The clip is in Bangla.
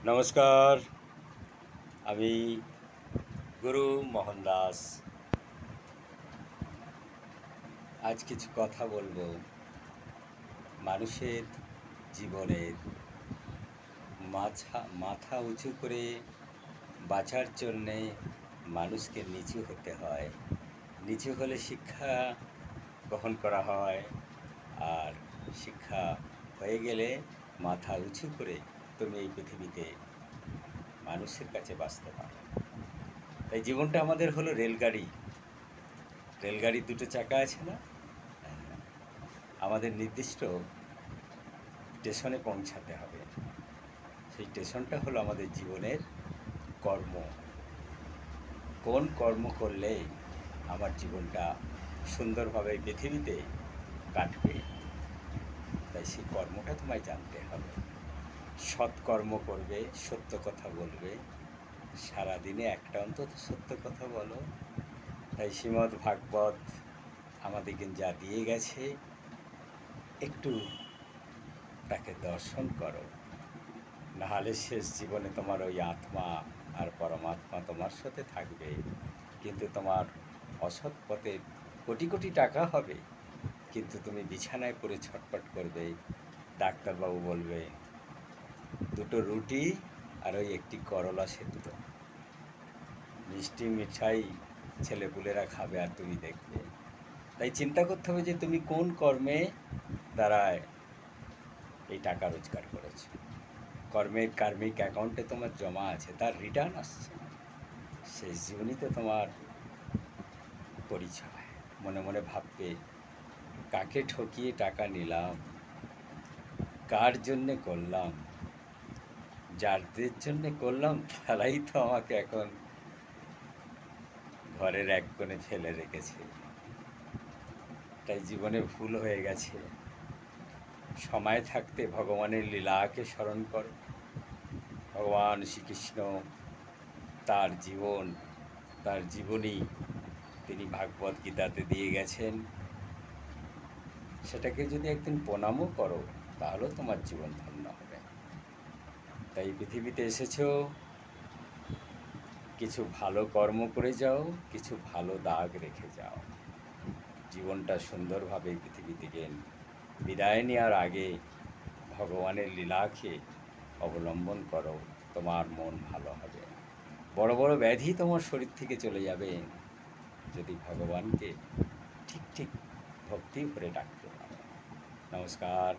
নমস্কার, আমি গুরু মোহন দাস। আজ কিছু কথা বলবো মানুষের জীবনের মাথা উঁচু করে বাঁচার জন্যে মানুষকে নিচু হতে হয়। নিচু হলে শিক্ষা গ্রহণ করা হয়, আর শিক্ষা হয়ে গেলে মাথা উঁচু করে তুমি এই পৃথিবীতে মানুষের কাছে বাঁচতে পারো। তাই জীবনটা আমাদের হলো রেলগাড়ি। রেলগাড়ির দুটো চাকা আছে না? আমাদের নির্দিষ্ট স্টেশনে পৌঁছাতে হবে। সেই স্টেশনটা হলো আমাদের জীবনের কর্ম। কোন কর্ম করলে আমার জীবনটা সুন্দরভাবে পৃথিবীতে কাটবে, তাই সেই কর্মটা তোমায় জানতে হবে। সৎকর্ম করবে, সত্য কথা বলবে, সারাদিনে একটা অন্তত সত্য কথা বলো। তাই শ্রীমদ্ ভাগবত আমাদেরকে যা দিয়ে গেছে, একটু তাকে দর্শন করো, নাহলে শেষ জীবনে তোমার ওই আত্মা আর পরমাত্মা তোমার সাথে থাকবে, কিন্তু তোমার অসৎ পথে কোটি কোটি টাকা হবে, কিন্তু তুমি বিছানায় পড়ে ছটফট করবে। ডাক্তারবাবু বলবে দুটো রুটি আর ওই একটি করলা সেদ্ধ, মিষ্টি মিঠাই ছেলেপুলেরা খাবে আর তুমি দেখবে। তাই চিন্তা করতে হবে যে তুমি কোন কর্মে দ্বারায় এই টাকা রোজগার করেছো। কর্মের কার্মিক অ্যাকাউন্টে তোমার জমা আছে, তার রিটার্ন আসছে। শেষ জীবনীতে তোমার পরিচয়। মনে মনে ভাববে কাকে ঠকিয়ে টাকা নিলাম, কার জন্যে করলাম। যাদের জন্যে করলাম তারাই তো আমাকে এখন ঘরের এক কোণে ফেলে রেখেছে। তাই জীবনে ভুল হয়ে গেছে। সময় থাকতে ভগবানের লীলাকে স্মরণ করো। ভগবান শ্রীকৃষ্ণ তার জীবন, তার জীবনী তিনি ভাগবত গীতাতে দিয়ে গেছেন। সেটাকে যদি একদিন প্রণামও করো, তাহলেও তোমার জীবন ধন্য হবে। তাই পৃথিবীতে এসেছো, কিছু ভালো কর্ম করে যাও, কিছু ভালো দাগ রেখে যাও। জীবনটা সুন্দরভাবে পৃথিবী থেকে বিদায় নেওয়ার আগে ভগবানের লীলাকে অবলম্বন করো, তোমার মন ভালো হবে। বড় বড় ব্যাধি তোমার শরীর থেকে চলে যাবে যদি ভগবানকে ঠিক ঠিক ভক্তি ভরে ডাকতে পারো। নমস্কার।